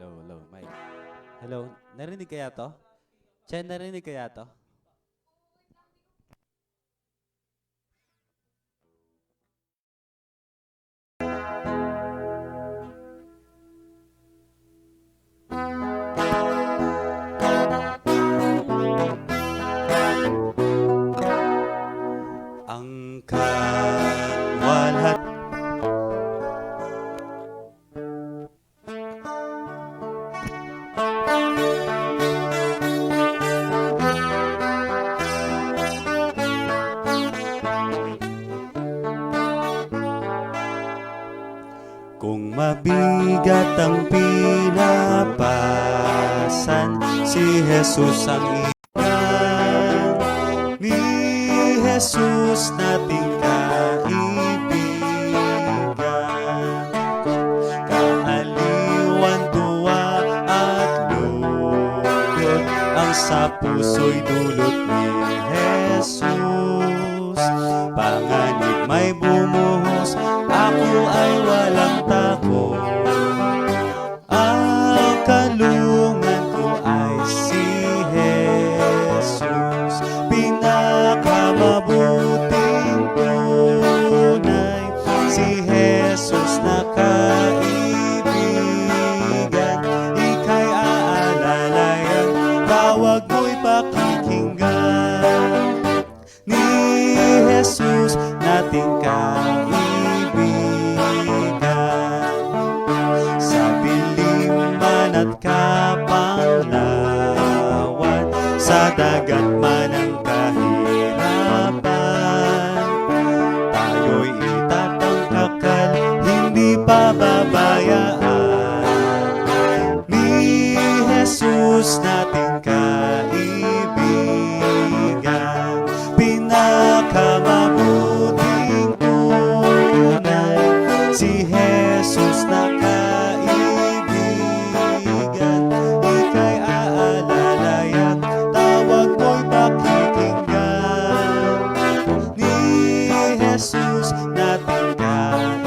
Low, mic. Hello, narinig kaya to? Chen, narinig kaya to? Ang kawalat kung mabigat ang pinapasan, si Jesus ang iwan. Ni Jesus nating kaibigan, kaaliwan, tuwa at lugod ang sa puso'y dulot ni Jesus. Panganib may bumuhos, ako ay walang takot. Ang kalungan ko ay si Jesus, pinakamabuting tunay. Si Jesus na kaibigan, ika'y aalalayan, tawag mo'y pakikinggan. Ni Jesus nating kaibigan, sa bilim man at kapanglawan, sa dagat man ang kahirapan, tayo'y itatangkakal, hindi pababayaan. Ni Jesus nating kaibigan, pinakamabuting tunay. Si Jesus na kaibigan, ika'y aalalayan, tawag mo'y pakikinggan. Ni Jesus nating kaibigan,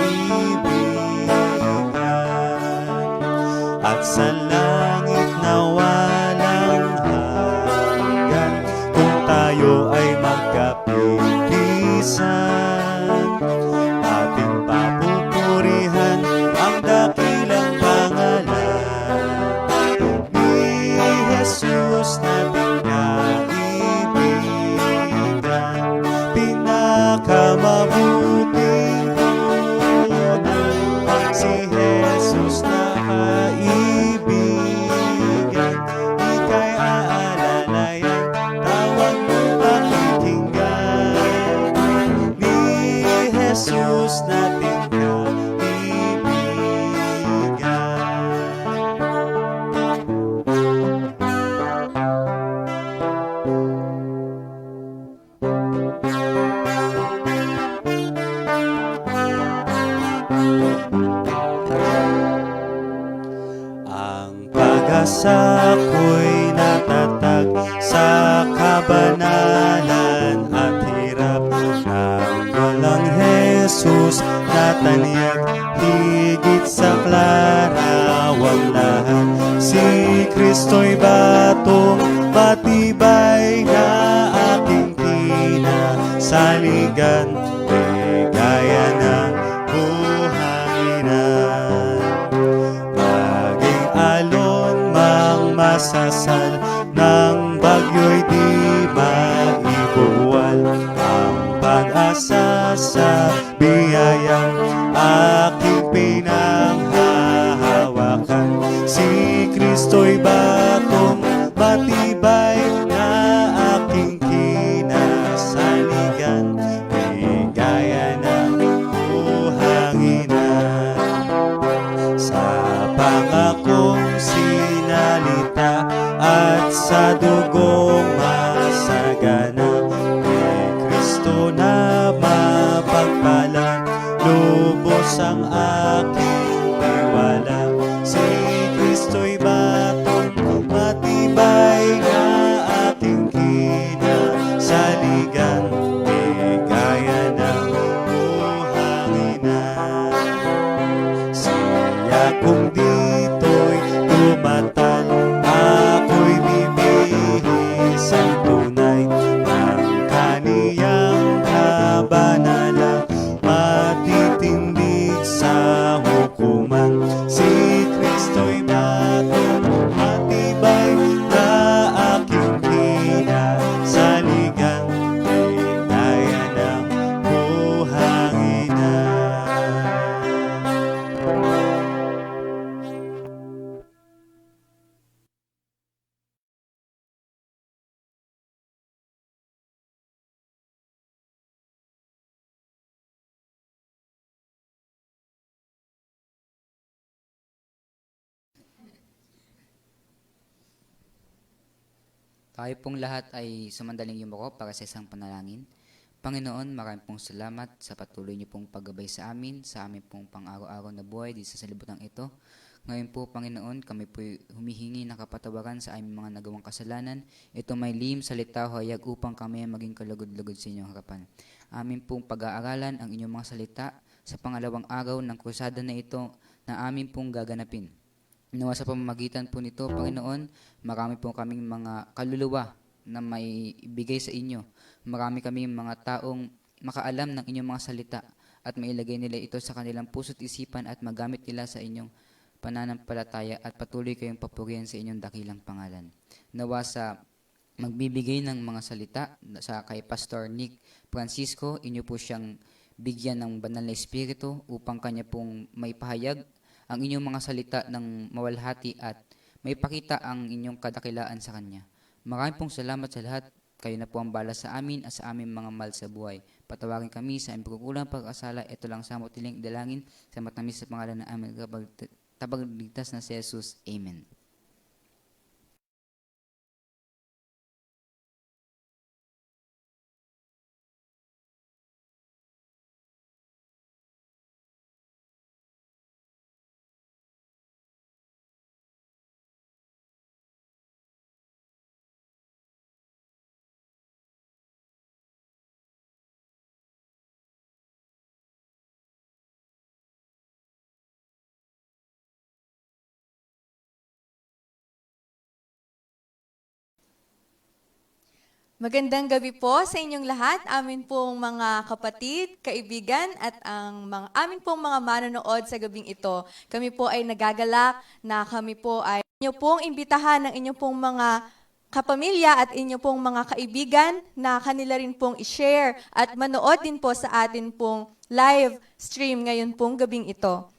at sa langit na walang hanggan, kung tayo ay magkapipisan, ating papupurihan ang dakilang pangalan. Ni Jesus nating kaibigan, pinakamabuting tunay. Si Jesus na kaibigan, ika'y aalalayan, tawag mo'y pakikinggan. Ni Jesus nating ang pag-asa ko'y natatag sa kabanalan at hirap ng walang Jesus na tanyag, higit sa klarawang lahat. Si Kristo'y batong matibay na aking kinasaligan, gaya ng buhanginan. Maging alon mang masasal, ng bagyo'y di maibuwal. Ang pag-asa sa biyayang aking pinanghahawakan. Si Kristo'y batong matibay na aking kinasaligan, gaya ng buhanginan. Sa pangakong sinalita at sa dugong masagana, kay Kristo na mapagpala, lubos ang aking tiwala. Si Kristo'y batong matibay na aking kinasaligan, gaya ng buhanginan. Siya kung dito'y Tayo pong lahat ay sumandaling yumuko para sa isang panalangin. Panginoon, maraming pong salamat sa patuloy niyo pong paggabay sa amin pong pang-araw-araw na buhay dito sa libutan ito. Ngayon po, Panginoon, kami po humihingi ng kapatawaran sa aming mga nagawang kasalanan. Ito may lihim salita o hayag upang kami maging kalugod-lugod sa inyong harapan. Amin pong pag-aaralan ang inyong mga salita sa pangalawang araw ng krusada na ito na amin pong gaganapin. Nawa sa pamamagitan po nito, Panginoon, marami po kaming mga kaluluwa na may ibigay sa inyo. Marami kaming mga taong makaalam ng inyong mga salita at mailagay nila ito sa kanilang puso't isipan at magamit nila sa inyong pananampalataya at patuloy kayong papurihan sa inyong dakilang pangalan. Nawa sa magbibigay ng mga salita sa kay Pastor Nick Francisco, inyo po siyang bigyan ng banal na espiritu upang kanya pong may pahayag ang inyong mga salita ng mawalhati at may pakita ang inyong kadakilaan sa Kanya. Maraming pong salamat sa lahat. Kayo na po ang bala sa amin at sa aming mga mahal sa buhay. Patawarin kami sa aming pagkukulang pag-asala. Ito lang sa matiling dalangin sa matamis sa pangalan ng aming tagapagligtas na si Jesus. Amen. Magandang gabi po sa inyong lahat, amin pong mga kapatid, kaibigan at amin pong mga manonood sa gabing ito. Kami po ay nagagalak na kami po ay inyo pong imbitahan ng inyong pong mga kapamilya at inyo pong mga kaibigan na kanila rin pong i-share at manood din po sa atin pong live stream ngayon pong gabing ito.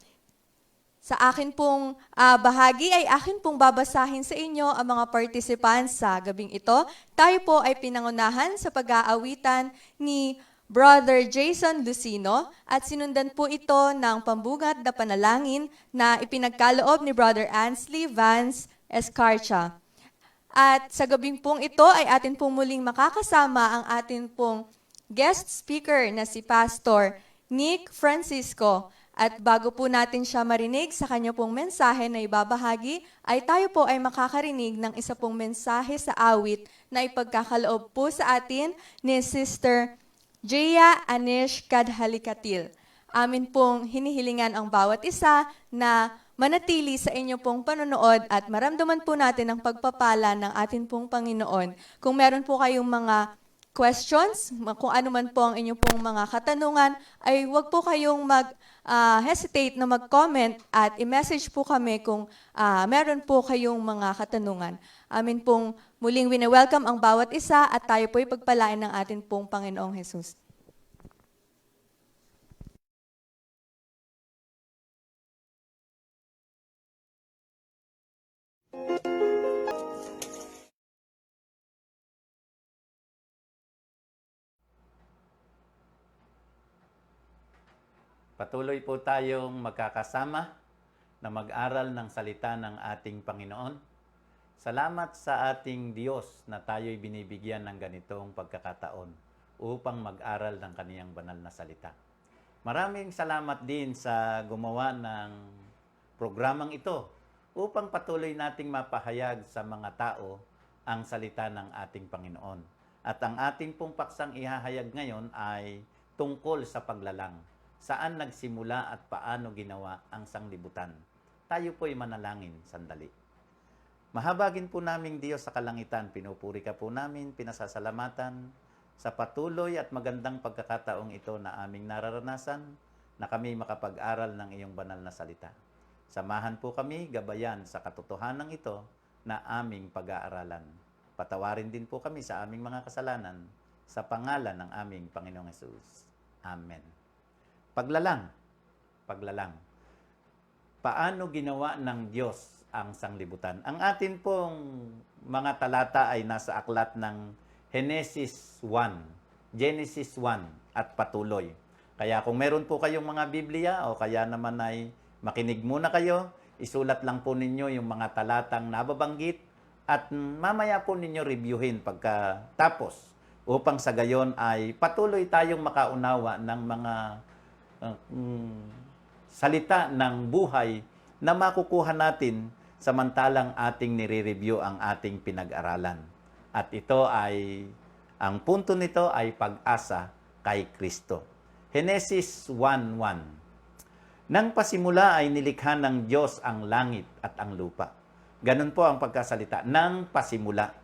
Sa akin pong bahagi ay akin pong babasahin sa inyo ang mga participants sa gabing ito. Tayo po ay pinangunahan sa pag-aawitan ni Brother Jason Lucino at sinundan po ito ng pambungad na panalangin na ipinagkaloob ni Brother Ansley Vance Escarcha. At sa gabing pong ito ay atin pong muling makakasama ang atin pong guest speaker na si Pastor Nick Francisco. At bago po natin siya marinig sa kanya pong mensahe na ibabahagi, ay tayo po ay makakarinig ng isa pong mensahe sa awit na ipagkakaloob po sa atin ni Sister Jaya Anish Kadhalikatil. Amin pong hinihilingan ang bawat isa na manatili sa inyo pong panonood at maramdaman po natin ang pagpapala ng atin pong Panginoon. Kung meron po kayong mga questions, kung ano man po ang inyong pong mga katanungan, ay huwag po kayong hesitate na mag-comment at i-message po kami kung meron po kayong mga katanungan. Amin pong muling wini-welcome ang bawat isa at tayo po ipagpalain ng atin pong Panginoong Jesus. Patuloy po tayong magkakasama na mag-aral ng salita ng ating Panginoon. Salamat sa ating Diyos na tayo'y binibigyan ng ganitong pagkakataon upang mag-aral ng kaniyang banal na salita. Maraming salamat din sa gumawa ng programang ito upang patuloy nating mapahayag sa mga tao ang salita ng ating Panginoon. At ang ating pong paksang ihahayag ngayon ay tungkol sa paglalang. Saan nagsimula at paano ginawa ang sanglibutan. Tayo po'y manalangin sandali. Mahabagin po naming Diyos sa kalangitan, pinupuri ka po namin, pinasasalamatan sa patuloy at magandang pagkakataong ito na aming nararanasan na kami makapag-aral ng iyong banal na salita. Samahan po kami, gabayan sa katotohanan ito na aming pag-aaralan. Patawarin din po kami sa aming mga kasalanan sa pangalan ng aming Panginoong Hesus. Amen. Paglalang. Paano ginawa ng Diyos ang sanglibutan? Ang atin pong mga talata ay nasa aklat ng Genesis 1 at patuloy. Kaya kung meron po kayong mga Biblia o kaya naman ay makinig muna kayo, isulat lang po ninyo yung mga talatang nababanggit At mamaya po ninyo reviewin pagkatapos upang sa gayon ay patuloy tayong makaunawa ng mga salita ng buhay na makukuha natin samantalang ating nire-review ang ating pinag-aralan. At ito ay, ang punto nito ay pag-asa kay Kristo. Henesis 1:1. Nang pasimula ay nilikha ng Diyos ang langit at ang lupa. Ganun po ang pagkasalita, nang pasimula.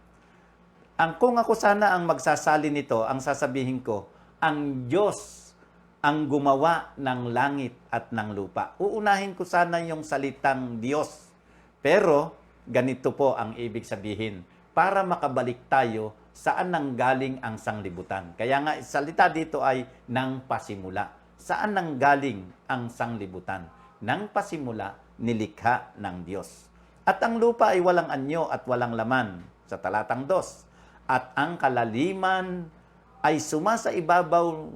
Kung ako sana ang magsasali nito, ang sasabihin ko, ang Diyos ang gumawa ng langit at ng lupa. Uunahin ko sana yung salitang Diyos. Pero, ganito po ang ibig sabihin, para makabalik tayo saan nanggaling ang sanglibutan. Kaya nga, salita dito ay nang pasimula. Saan nanggaling ang sanglibutan? Nang pasimula, nilikha ng Diyos. At ang lupa ay walang anyo at walang laman, sa talatang 2. At ang kalaliman ay sumasa ibabaw,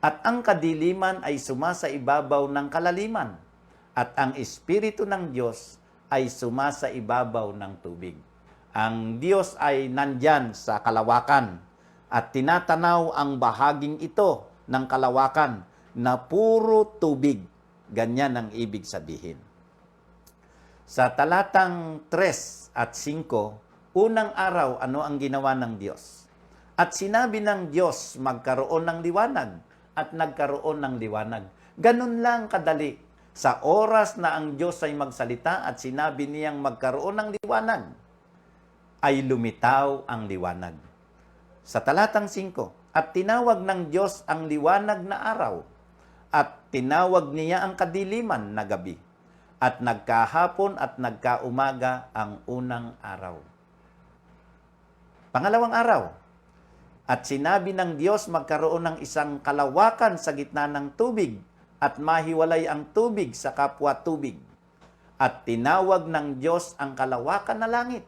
at ang kadiliman ay sumasa ibabaw ng kalaliman. At ang Espiritu ng Diyos ay sumasa ibabaw ng tubig. Ang Diyos ay nandyan sa kalawakan at tinatanaw ang bahaging ito ng kalawakan na puro tubig. Ganyan ang ibig sabihin. Sa talatang 3 at 5, unang araw, ano ang ginawa ng Diyos? At sinabi ng Diyos, magkaroon ng liwanag, at nagkaroon ng liwanag. Ganun lang kadali. Sa oras na ang Diyos ay magsalita at sinabi niyang magkaroon ng liwanag, ay lumitaw ang liwanag. Sa talatang 5, at tinawag ng Diyos ang liwanag na araw, at tinawag niya ang kadiliman na gabi, at nagkahapon at nagkaumaga ang unang araw. Pangalawang araw, at sinabi ng Diyos magkaroon ng isang kalawakan sa gitna ng tubig, at mahiwalay ang tubig sa kapwa tubig. At tinawag ng Diyos ang kalawakan na langit,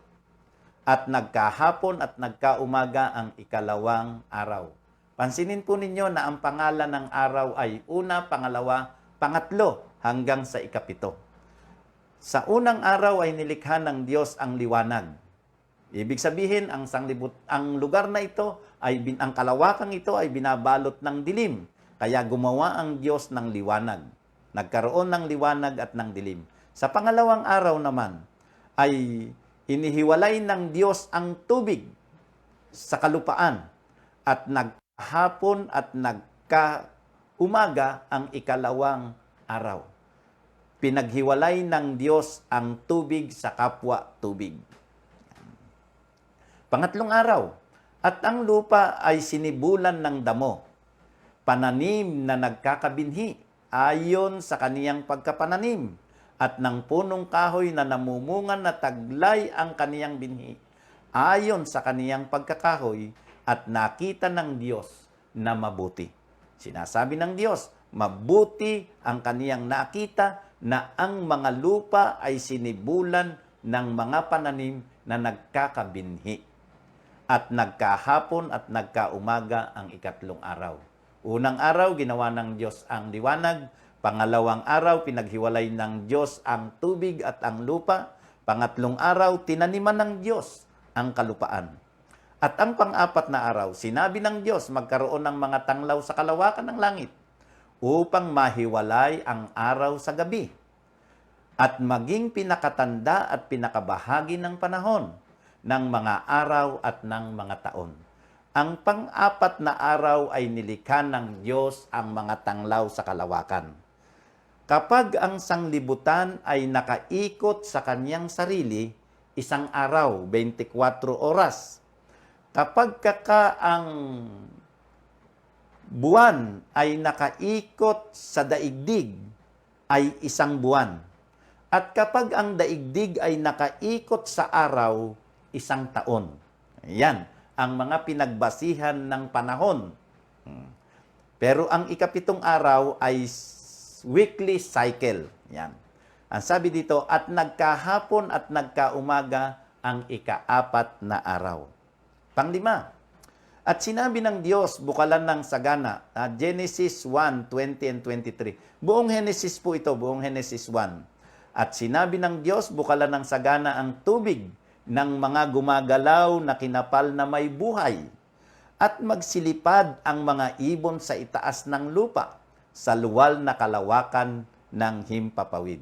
at nagkahapon at nagkaumaga ang ikalawang araw. Pansinin po ninyo na ang pangalan ng araw ay una, pangalawa, pangatlo, hanggang sa ikapito. Sa unang araw ay nilikha ng Diyos ang liwanag. Ibig sabihin, ang lugar na ito, ang kalawakang ito ay binabalot ng dilim. Kaya gumawa ang Diyos ng liwanag. Nagkaroon ng liwanag at ng dilim. Sa pangalawang araw naman, ay inihiwalay ng Diyos ang tubig sa kalupaan at naghapon at nagkaumaga ang ikalawang araw. Pinaghiwalay ng Diyos ang tubig sa kapwa tubig. Pangatlong araw, at ang lupa ay sinibulan ng damo, pananim na nagkakabinhi ayon sa kaniyang pagkapananim, at ng punong kahoy na namumungan na taglay ang kaniyang binhi, ayon sa kaniyang pagkakahoy, at nakita ng Diyos na mabuti. Sinasabi ng Diyos, mabuti ang kaniyang nakita na ang mga lupa ay sinibulan ng mga pananim na nagkakabinhi. At nagkahapon at nagkaumaga ang ikatlong araw. Unang araw, ginawa ng Diyos ang liwanag. Pangalawang araw, pinaghiwalay ng Diyos ang tubig at ang lupa. Pangatlong araw, tinaniman ng Diyos ang kalupaan. At ang pang-apat na araw, sinabi ng Diyos magkaroon ng mga tanglaw sa kalawakan ng langit upang mahiwalay ang araw sa gabi at maging pinakatanda at pinakabahagi ng panahon ng mga araw at ng mga taon. Ang pang-apat na araw ay nilikha ng Diyos ang mga tanglaw sa kalawakan. Kapag ang sanglibutan ay nakaikot sa kanyang sarili, isang araw, 24 oras. Kapag ang buwan ay nakaikot sa daigdig, ay isang buwan. At kapag ang daigdig ay nakaikot sa araw, isang taon. Yan ang mga pinagbasihan ng panahon. Pero ang ikapitong araw ay weekly cycle. Yan. Ang sabi dito, at nagkahapon at nagkaumaga ang ikaapat na araw. Panglima, at sinabi ng Diyos, bukalan ng sagana, Genesis 1, 20 and 23. Buong Genesis po ito, buong Genesis 1. At sinabi ng Diyos, bukalan ng sagana ang tubig ng mga gumagalaw na kinapal na may buhay, at magsilipad ang mga ibon sa itaas ng lupa, sa luwal na kalawakan ng himpapawid.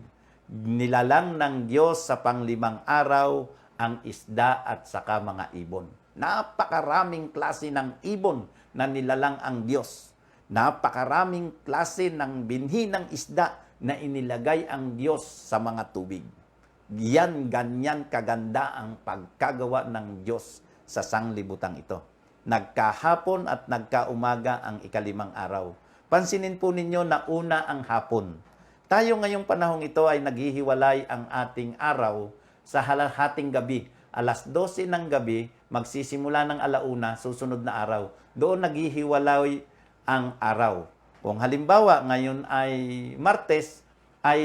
Nilalang ng Diyos sa panglimang araw ang isda at saka mga ibon. Napakaraming klase ng ibon na nilalang ang Diyos. Napakaraming klase ng binhi ng isda na inilagay ang Diyos sa mga tubig. Ganyan kaganda ang pagkagawa ng Diyos sa sanglibutang ito. Nagkahapon at nagkaumaga ang ikalimang araw. Pansinin po ninyo na una ang hapon. Tayo ngayong panahong ito ay naghihiwalay ang ating araw sa hating gabi. Alas 12 ng gabi, magsisimula ng alauna, susunod na araw. Doon naghihiwalay ang araw. Kung halimbawa, ngayon ay Martes, ay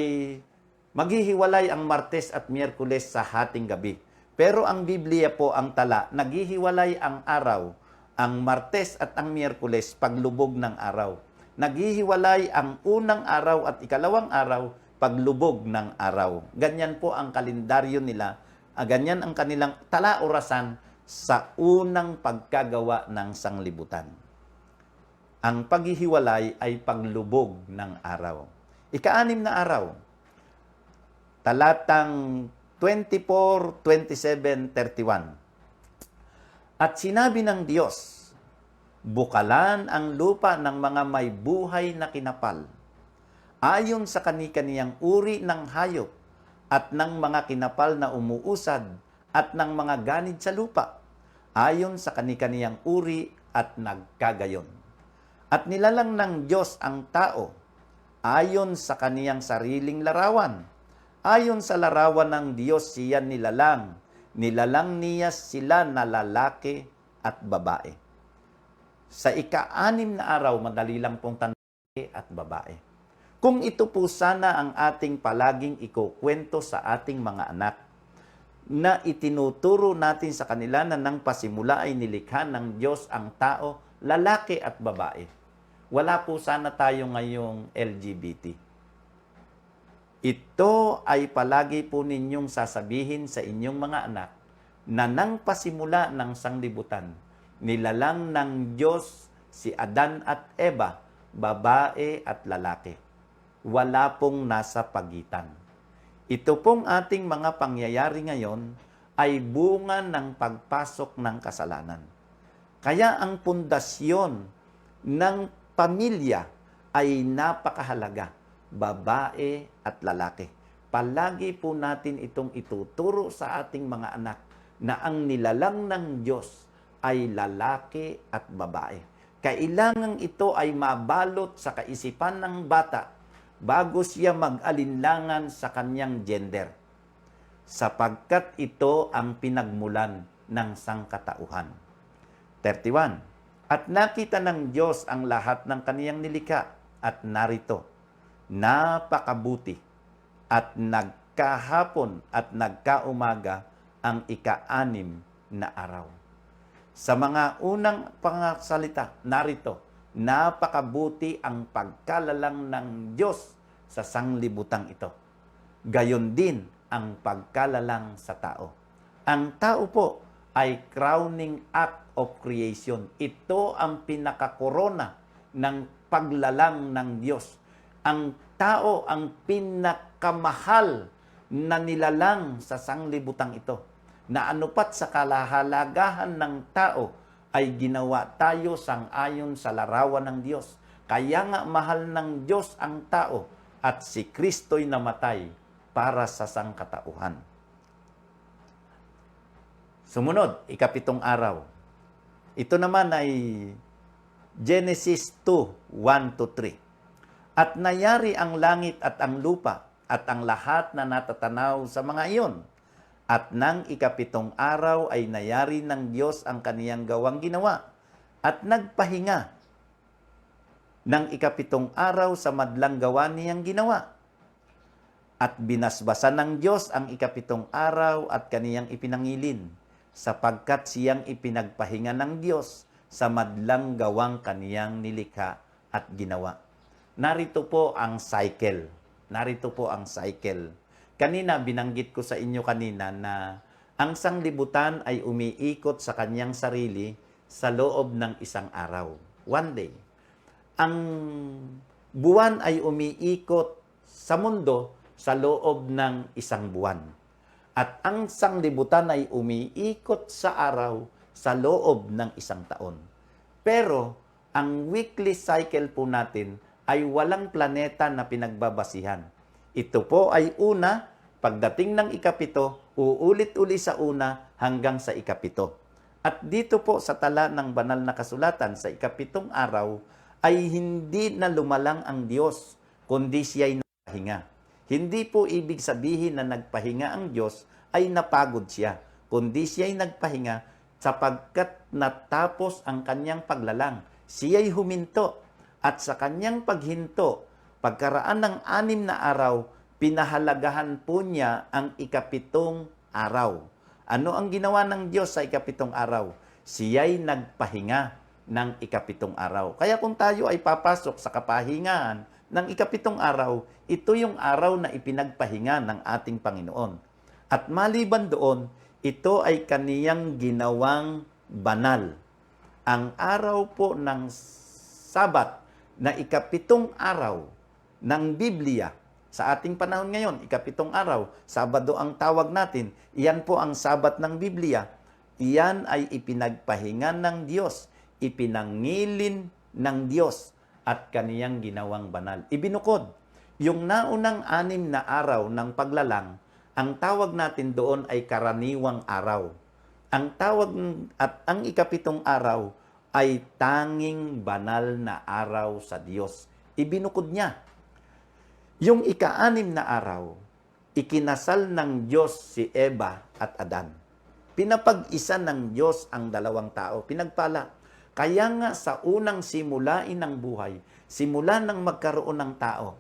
maghihiwalay ang Martes at Miyerkules sa hating gabi. Pero ang Biblia po ang tala, naghihiwalay ang araw, ang Martes at ang Miyerkules paglubog ng araw. Naghihiwalay ang unang araw at ikalawang araw paglubog ng araw. Ganyan po ang kalendaryo nila. Ganyan ang kanilang tala-orasan sa unang pagkagawa ng sanglibutan. Ang paghihiwalay ay paglubog ng araw. Ika-6 na araw, talatang 24, 27, 31. At sinabi ng Diyos, bukalan ang lupa ng mga may buhay na kinapal, ayon sa kani-kaniyang uri ng hayop, at ng mga kinapal na umuusad, at ng mga ganid sa lupa, ayon sa kani-kaniyang uri, at nagkagayon. At nilalang ng Diyos ang tao, ayon sa kaniyang sariling larawan. Ayon sa larawan ng Diyos siya nilalang. Nilalang niya sila na lalaki at babae. Sa ika-6 na araw, madali lang pong lalaki at babae. Kung ito po sana ang ating palaging ikukwento sa ating mga anak, na itinuturo natin sa kanila na nang pasimula ay nilikha ng Diyos ang tao, lalaki at babae. Wala po sana tayo ngayong LGBT. Ito ay palagi po ninyong sasabihin sa inyong mga anak na nang pasimula ng sanglibutan, nilalang ng Diyos si Adan at Eva, babae at lalaki. Wala pong nasa pagitan. Ito pong ating mga pangyayari ngayon ay bunga ng pagpasok ng kasalanan. Kaya ang pundasyon ng pamilya ay napakahalaga, babae at lalaki. Palagi po natin itong ituturo sa ating mga anak na ang nilalang ng Diyos ay lalaki at babae. Kailangan ito ay mabalot sa kaisipan ng bata bago siya mag-alinlangan sa kanyang gender, sapagkat ito ang pinagmulan ng sangkatauhan. 31. At nakita ng Diyos ang lahat ng kaniyang nilikha, at narito, napakabuti, at nagkahapon at nagkaumaga ang ika-6 na araw. Sa mga unang pangasalita, narito, napakabuti ang pagkalalang ng Diyos sa sanglibutang ito. Gayon din ang pagkalalang sa tao. Ang tao po ay crowning act of creation. Ito ang pinakakorona ng paglalang ng Diyos. Ang tao ang pinakamahal na nilalang sa sanglibutang ito, na anupat sa kalahalagahan ng tao ay ginawa tayo sang-ayon sa larawan ng Diyos. Kaya nga mahal ng Diyos ang tao at si Kristo'y namatay para sa sangkatauhan. Sumunod, ika-7 araw. Ito naman ay Genesis 2, 1-3. At nayari ang langit at ang lupa at ang lahat na natatanaw sa mga iyon. At nang ika-7 araw ay nayari ng Diyos ang kaniyang gawang ginawa at nagpahinga ng ika-7 araw sa madlang gawa niyang ginawa. At binasbasan ng Diyos ang ika-7 araw at kaniyang ipinangilin, sapagkat siyang ipinagpahinga ng Diyos sa madlang gawang kaniyang nilikha at ginawa. Narito po ang cycle. Narito po ang cycle. Kanina, binanggit ko sa inyo kanina na Ang sanglibutan ay umiikot sa kanyang sarili sa loob ng isang araw. One day. Ang buwan ay umiikot sa mundo sa loob ng isang buwan. At ang sanglibutan ay umiikot sa araw sa loob ng isang taon. Pero ang weekly cycle po natin ay walang planeta na pinagbabasihan. Ito po ay una, pagdating ng ikapito, uulit-uli sa una hanggang sa ikapito. At dito po sa tala ng banal na kasulatan sa ikapitong araw ay hindi na lumalang ang Diyos, kundi siya'y nagpahinga. Hindi po ibig sabihin na nagpahinga ang Diyos ay napagod siya, kundi siya'y nagpahinga sapagkat natapos ang kanyang paglalang. Siya'y huminto at sa kanyang paghinto, pagkaraan ng 6 na araw, pinahalagahan po niya ang ikapitong araw. Ano ang ginawa ng Diyos sa ikapitong araw? Siya'y nagpahinga ng ikapitong araw. Kaya kung tayo ay papasok sa kapahingahan ng ikapitong araw, ito yung araw na ipinagpahinga ng ating Panginoon. At maliban doon, ito ay kaniyang ginawang banal. Ang araw po ng Sabat na ikapitong araw ng Biblia, sa ating panahon ngayon, ikapitong araw, Sabado ang tawag natin, iyan po ang Sabat ng Biblia. Iyan ay ipinagpahinga ng Diyos, ipinangilin ng Diyos at kaniyang ginawang banal. Ibinukod. Yung naunang 6 na araw ng paglalang, ang tawag natin doon ay karaniwang araw. Ang tawag at ang ikapitong araw ay tanging banal na araw sa Diyos. Ibinukod niya. Yung ika-6 na araw, ikinasal ng Diyos si Eva at Adan. Pinapag-isa ng Diyos ang dalawang tao. Pinagpala. Kaya nga sa unang simulain ng buhay, simula ng magkaroon ng tao,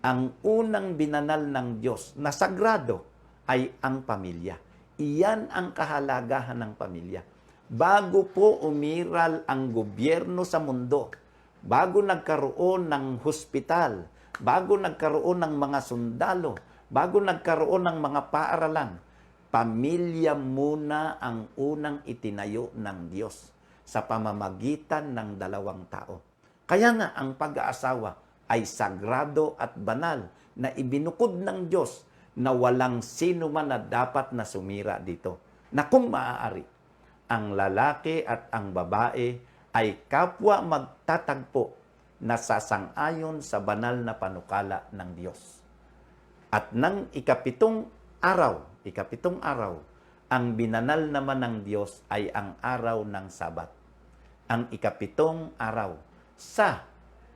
ang unang binanal ng Diyos na sagrado ay ang pamilya. Iyan ang kahalagahan ng pamilya. Bago po umiral ang gobyerno sa mundo, bago nagkaroon ng hospital, bago nagkaroon ng mga sundalo, bago nagkaroon ng mga paaralan, pamilya muna ang unang itinayo ng Diyos sa pamamagitan ng dalawang tao. Kaya nga ang pag-aasawa ay sagrado at banal na ibinukod ng Diyos na walang sino man na dapat na sumira dito. Na kung maaari, ang lalaki at ang babae ay kapwa magtatagpo na sasang-ayon sa banal na panukala ng Diyos. At ng ikapitong araw, ang binanal naman ng Diyos ay ang araw ng Sabat. Ang ikapitong araw. Sa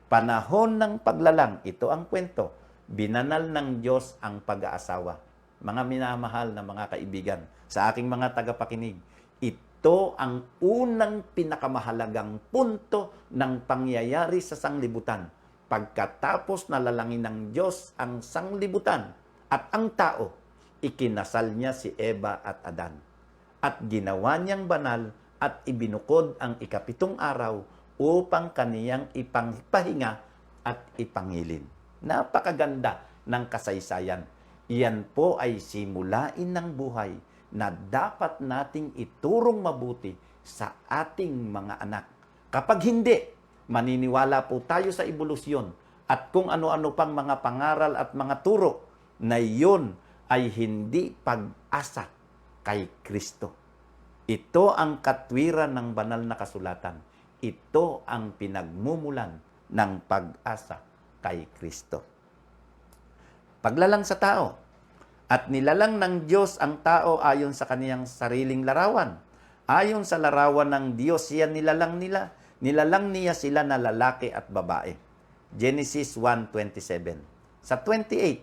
panahon ng paglalang, ito ang kwento, binanal ng Diyos ang pag-aasawa. Mga minamahal na mga kaibigan, sa aking mga tagapakinig, ito ang unang pinakamahalagang punto ng pangyayari sa sanglibutan. Pagkatapos nalalangin ng Diyos ang sanglibutan at ang tao, ikinasal niya si Eva at Adan. At ginawa niyang banal at ibinukod ang ikapitong araw upang kaniyang ipangpahinga at ipangilin. Napakaganda ng kasaysayan. Iyan po ay simulain ng buhay na dapat nating iturong mabuti sa ating mga anak. Kapag hindi, maniniwala po tayo sa ebolusyon at kung ano-ano pang mga pangaral at mga turo na iyon ay hindi pag-asa kay Kristo. Ito ang katwiran ng banal na kasulatan. Ito ang pinagmumulan ng pag-asa kay Kristo. Paglalang sa tao. At nilalang ng Diyos ang tao ayon sa kaniyang sariling larawan. Ayon sa larawan ng Diyos, siya nilalang nila. Nilalang niya sila na lalaki at babae. Genesis 1:27. Sa 28,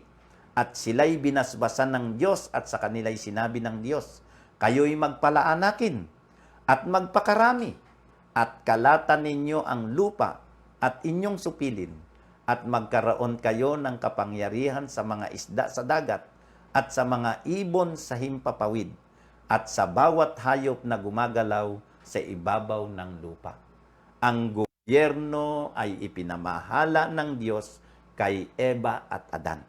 at sila'y binasbasan ng Diyos at sa kanila'y sinabi ng Diyos, kayo'y magpalaanakin at magpakarami at kalatan ninyo ang lupa at inyong supilin at magkaroon kayo ng kapangyarihan sa mga isda sa dagat at sa mga ibon sa himpapawid, at sa bawat hayop na gumagalaw sa ibabaw ng lupa. Ang gobyerno ay ipinamahala ng Diyos kay Eva at Adan.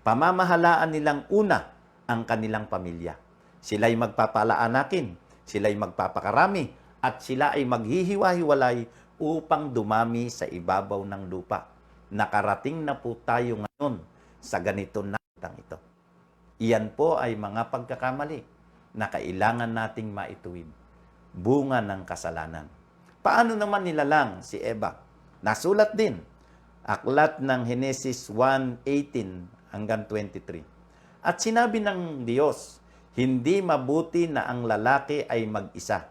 Pamamahalaan nilang una ang kanilang pamilya. sila'y magpapalaanakin, sila'y magpapakarami, at sila ay maghihiwa-hiwalay upang dumami sa ibabaw ng lupa. Nakarating na po tayo ngayon sa ganito na ito. Iyan po ay mga pagkakamali na kailangan nating maituwid. Bunga ng kasalanan. Paano naman nilalang si Eva? Nasulat din. Aklat ng Henesis 1:18 hanggang 23. At sinabi ng Diyos, hindi mabuti na ang lalaki ay mag-isa.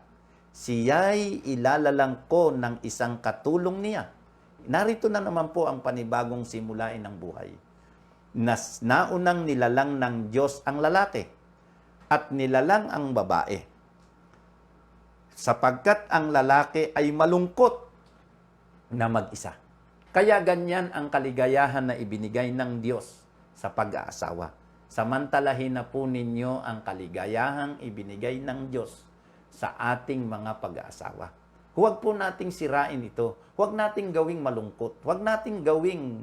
Siya'y ilalalang ko ng isang katulong niya. Narito na naman po ang panibagong simulain ng buhay. Naunang nilalang ng Diyos ang lalaki at nilalang ang babae. Sapagkat ang lalaki ay malungkot na mag-isa. Kaya ganyan ang kaligayahan na ibinigay ng Diyos sa pag-aasawa. Samantalahin na po ninyo ang kaligayahang ibinigay ng Diyos sa ating mga pag-aasawa. Huwag po nating sirain ito. Huwag nating gawing malungkot. Huwag nating gawing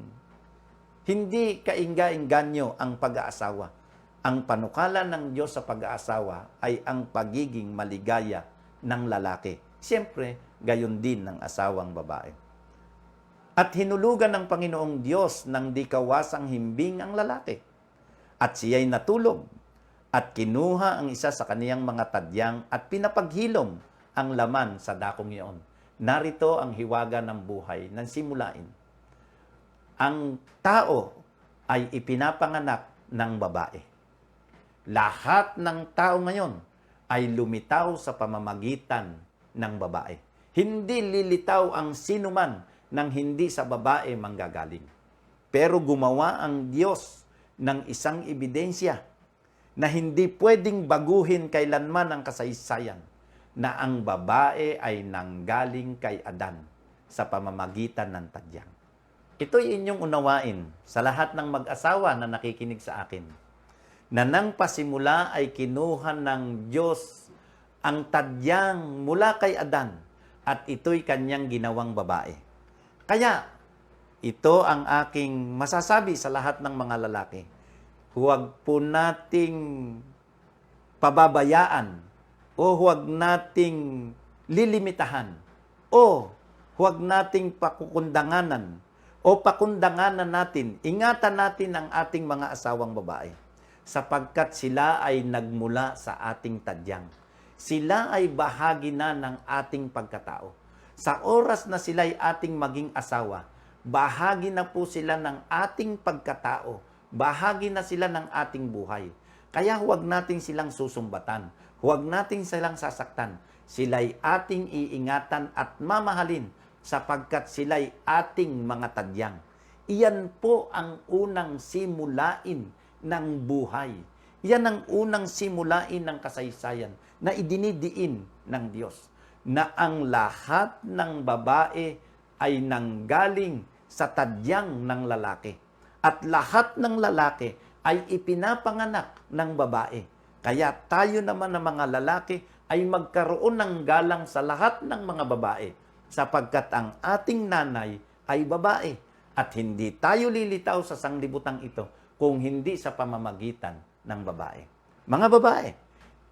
hindi kaingga-inganyo ang pag-aasawa. Ang panukala ng Diyos sa pag-aasawa ay ang pagiging maligaya ng lalaki. Siyempre, gayon din ng asawang babae. At hinulugan ng Panginoong Diyos ng di kawasang himbing ang lalaki. At siya'y natulog at kinuha ang isa sa kaniyang mga tadyang at pinapaghilom ang laman sa dakong iyon. Narito ang hiwaga ng buhay ng simulain. Ang tao ay ipinapanganak ng babae. Lahat ng tao ngayon ay lumitaw sa pamamagitan ng babae. Hindi lilitaw ang sinuman nang hindi sa babae manggagaling. Pero gumawa ang Diyos ng isang ebidensya na hindi pwedeng baguhin kailanman ang kasaysayan na ang babae ay nanggaling kay Adan sa pamamagitan ng tadyang. Ito'y inyong unawain sa lahat ng mag-asawa na nakikinig sa akin, na nang pasimula ay kinuha ng Diyos ang tadyang mula kay Adan at ito'y kanyang ginawang babae. Kaya, ito ang aking masasabi sa lahat ng mga lalaki. Huwag po nating pababayaan o huwag nating lilimitahan o huwag nating pakukundanganan o pakundanganan natin, ingatan natin ang ating mga asawang babae sapagkat sila ay nagmula sa ating tadyang. Sila ay bahagi na ng ating pagkatao. Sa oras na sila ay ating maging asawa, bahagi na po sila ng ating pagkatao. Bahagi na sila ng ating buhay. Kaya huwag natin silang susumbatan. Huwag natin silang sasaktan. Sila'y ating iingatan at mamahalin sapagkat sila'y ating mga tadyang. Iyan po ang unang simulain ng buhay. Iyan ang unang simulain ng kasaysayan na idinidiin ng Diyos. Na ang lahat ng babae ay nanggaling sa tadyang ng lalaki. At lahat ng lalaki ay ipinapanganak ng babae. Kaya tayo naman ng mga lalaki ay magkaroon ng galang sa lahat ng mga babae sapagkat ang ating nanay ay babae at hindi tayo lilitaw sa sanglibutang ito kung hindi sa pamamagitan ng babae. Mga babae,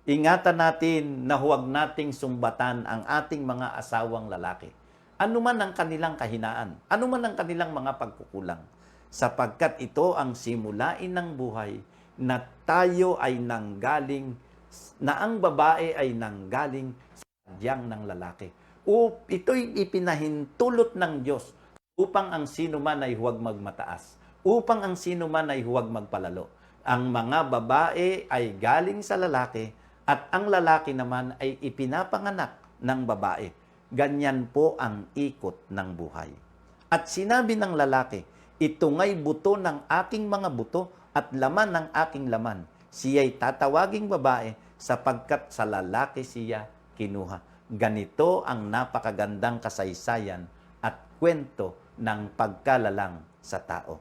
ingatan natin na huwag nating sumbatan ang ating mga asawang lalaki. Ano man ang kanilang kahinaan, ano man ang kanilang mga pagkukulang, sapagkat ito ang simulain ng buhay na tayo ay nanggaling, na ang babae ay nanggaling sa tadyang ng lalaki. Ito'y ipinahintulot ng Diyos upang ang sino man ay huwag magmataas, upang ang sino man ay huwag magpalalo. Ang mga babae ay galing sa lalaki at ang lalaki naman ay ipinapanganak ng babae. Ganyan po ang ikot ng buhay. At sinabi ng lalaki, ito nga'y buto ng aking mga buto at laman ng aking laman. Siya'y tatawaging babae sapagkat sa lalaki siya kinuha. Ganito ang napakagandang kasaysayan at kwento ng pagkalalang sa tao.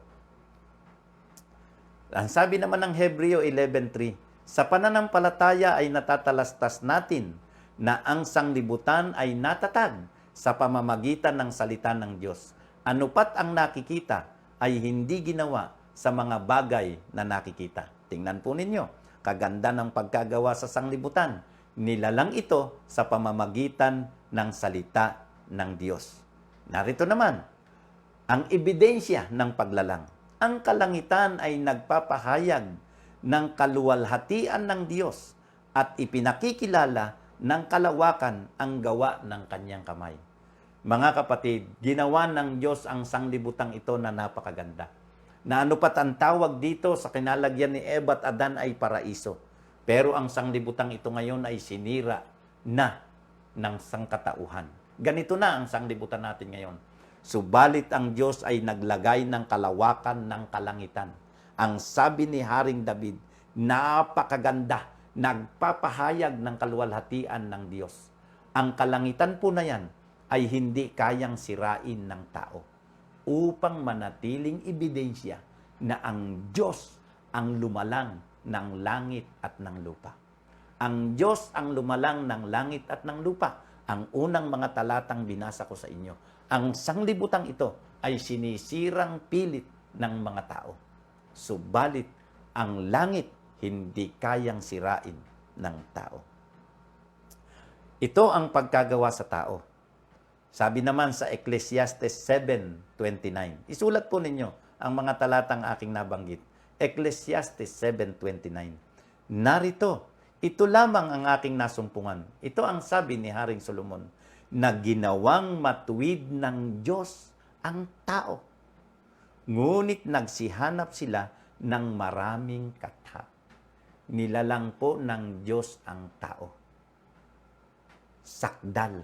Ang sabi naman ng Hebreo 11:3, sa pananampalataya ay natatalastas natin na ang sanglibutan ay natatag sa pamamagitan ng salita ng Diyos. Anupat ang nakikita ay hindi ginawa sa mga bagay na nakikita. Tingnan po ninyo. kaganda ng pagkagawa sa sanglibutan. Nilalang ito sa pamamagitan ng salita ng Diyos. Narito naman, ang ebidensya ng paglalang. Ang kalangitan ay nagpapahayag ng kaluwalhatian ng Diyos at ipinakikilala ng kalawakan ang gawa ng kanyang kamay. Mga kapatid, ginawa ng Diyos ang sanglibutang ito na napakaganda. Na ano pat ang tawag dito sa kinalagyan ni Eva at Adan ay paraiso. Pero ang sanglibutang ito ngayon ay sinira na ng sangkatauhan. Ganito na ang sanglibutan natin ngayon. Subalit ang Diyos ay naglagay ng kalawakan ng kalangitan. Ang sabi ni Haring David, napakaganda, nagpapahayag ng kaluwalhatian ng Diyos. Ang kalangitan po na yan ay hindi kayang sirain ng tao upang manatiling ebidensya na ang Diyos ang lumalang ng langit at ng lupa. Ang Diyos ang lumalang ng langit at ng lupa. Ang unang mga talatang binasa ko sa inyo. Ang sanglibutang ito ay sinisirang pilit ng mga tao. Subalit, ang langit hindi kayang sirain ng tao. Ito ang pagkagawa sa tao. Sabi naman sa Ecclesiastes 7:29. Isulat po ninyo ang mga talatang aking nabanggit. Ecclesiastes 7:29. Narito, ito lamang ang aking nasumpungan. Ito ang sabi ni Haring Solomon, na ginawang matuwid ng Diyos ang tao. Ngunit nagsihanap sila ng maraming katha. Nilalang po ng Diyos ang tao. Sakdal,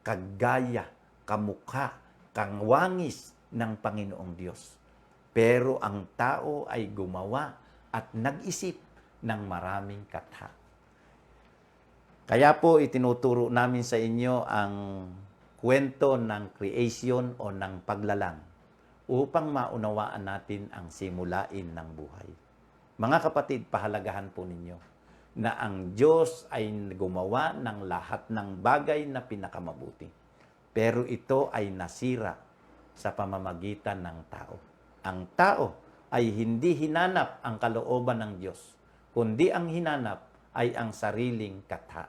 kagaya, kamukha, kangwangis ng Panginoong Diyos. Pero ang tao ay gumawa at nag-isip ng maraming katha. Kaya po itinuturo namin sa inyo ang kwento ng creation o ng paglalang upang maunawaan natin ang simulain ng buhay. Mga kapatid, pahalagahan po ninyo na ang Diyos ay gumawa ng lahat ng bagay na pinakamabuti. Pero ito ay nasira sa pamamagitan ng tao. Ang tao ay hindi hinanap ang kalooban ng Diyos, kundi ang hinanap ay ang sariling katha.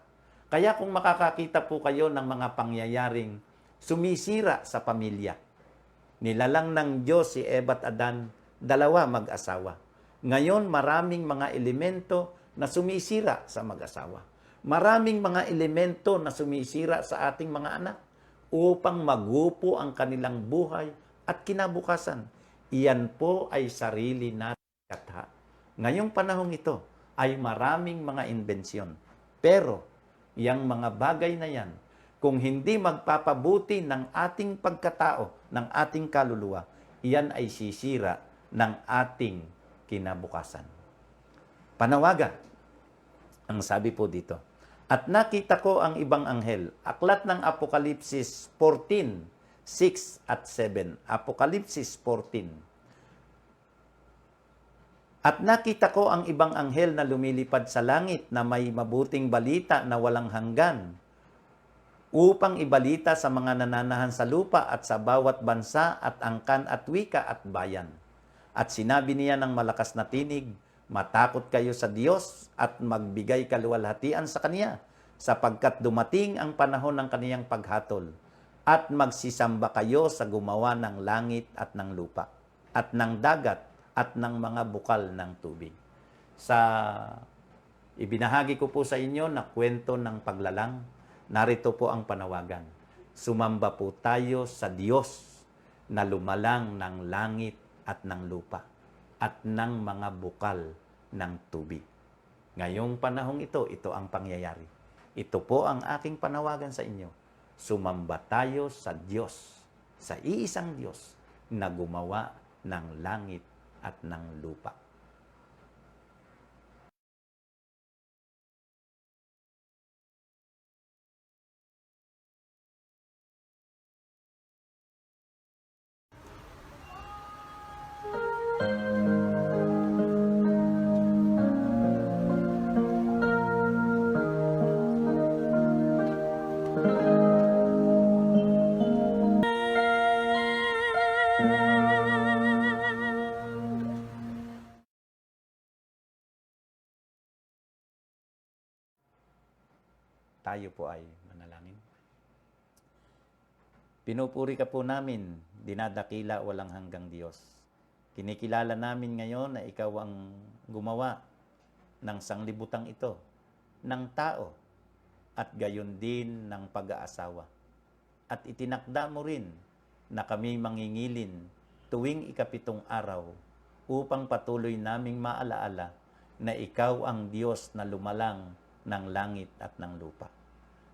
Kaya kung makakakita po kayo ng mga pangyayaring sumisira sa pamilya, nilalang ng Diyos si Eva at Adan, dalawa mag-asawa. Ngayon, maraming mga elemento na sumisira sa mag-asawa. Maraming mga elemento na sumisira sa ating mga anak upang magupo ang kanilang buhay at kinabukasan. Iyan po ay sarili nating katha. Ngayong panahong ito ay maraming mga imbensyon. Pero, yang mga bagay na yan, kung hindi magpapabuti ng ating pagkatao, ng ating kaluluwa, iyan ay sisira ng ating kinabukasan. Panawagan, ang sabi po dito. At nakita ko ang ibang anghel. Aklat ng Apokalipsis 14, 6 at 7. Apokalipsis 14. At nakita ko ang ibang anghel na lumilipad sa langit na may mabuting balita na walang hanggan upang ibalita sa mga nananahan sa lupa at sa bawat bansa at angkan at wika at bayan. At sinabi niya ng malakas na tinig, matakot kayo sa Diyos at magbigay kaluwalhatian sa Kanya, sapagkat dumating ang panahon ng Kaniyang paghatol, at magsisamba kayo sa gumawa ng langit at ng lupa, at ng dagat, at ng mga bukal ng tubig. Sa ibinahagi ko po sa inyo na kwento ng paglalang, narito po ang panawagan. Sumamba po tayo sa Diyos na lumalang ng langit at ng lupa at ng mga bukal ng tubig. Ngayong panahong ito, ito ang pangyayari. Ito po ang aking panawagan sa inyo. Sumamba tayo sa Diyos, sa iisang Diyos na gumawa ng langit at ng lupa. tayo po ay manalangin. Pinupuri ka po namin, dinadakila walang hanggang Diyos. Kinikilala namin ngayon na ikaw ang gumawa ng sanglibutang ito, ng tao, at gayon din ng pag-aasawa. At itinakda mo rin na kami mangingilin tuwing ikapitong araw upang patuloy naming maalaala na ikaw ang Diyos na lumalang ng langit at ng lupa.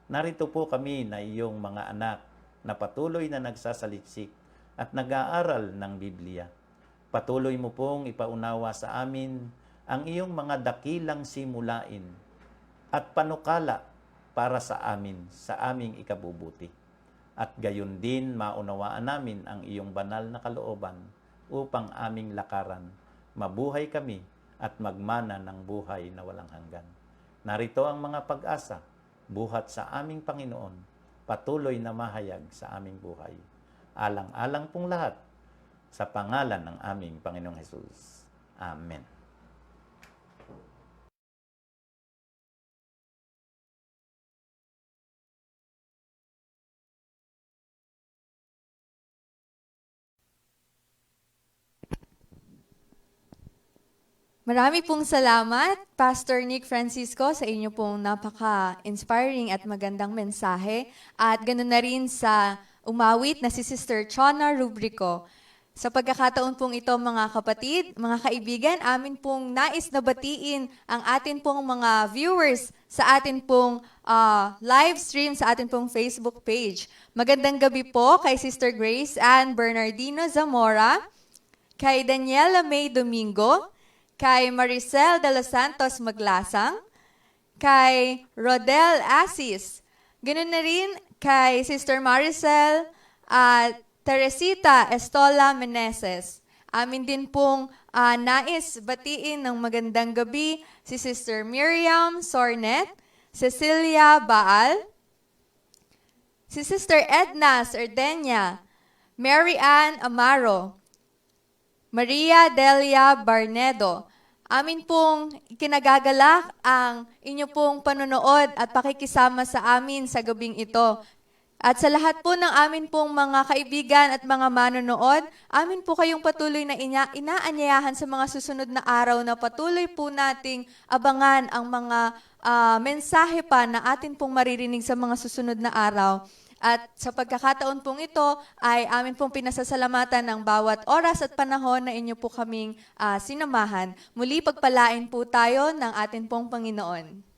Narito po kami na iyong mga anak na patuloy na nagsasaliksik at nag-aaral ng Biblia. Patuloy mo pong ipaunawa sa amin ang iyong mga dakilang simulain at panukala para sa amin, sa aming ikabubuti. At gayon din maunawaan namin ang iyong banal na kalooban upang aming lakaran, mabuhay kami at magmana ng buhay na walang hanggan. Narito ang mga pag-asa, buhat sa aming Panginoon, patuloy na mahayag sa aming buhay. Alang-alang pong lahat, sa pangalan ng aming Panginoong Hesus. Amen. Marami pong salamat, Pastor Nick Francisco, sa inyo pong napaka-inspiring at magandang mensahe. At ganoon na rin sa umawit na si Sister Chona Rubrico. Sa pagkakataon pong ito, mga kapatid, mga kaibigan, amin pong nais na batiin ang atin pong mga viewers sa atin pong live stream, sa atin pong Facebook page. Magandang gabi po kay Sister Grace Ann Bernardino Zamora, kay Daniela May Domingo, kay Maricel de los Santos Maglasang, kay Rodel Asis, ganoon na rin kay Sister Maricel at Teresita Estola Meneses. Amin din pong nais batiin ng magandang gabi si Sister Miriam Sornet, Cecilia Baal, si Sister Edna Sardenya, Mary Ann Amaro, Maria Delia Barnedo. Amin pong ikinagagalak ang inyo pong panonood at pakikisama sa amin sa gabing ito. At sa lahat po ng amin pong mga kaibigan at mga manonood, amin po kayong patuloy na inaanyayahan sa mga susunod na araw na patuloy po nating abangan ang mga mensahe pa na atin pong maririnig sa mga susunod na araw. At sa pagkakataon pong ito ay amin pong pinasasalamatan ng bawat oras at panahon na inyo po kaming sinamahan. Muli pagpalain po tayo ng atin pong Panginoon.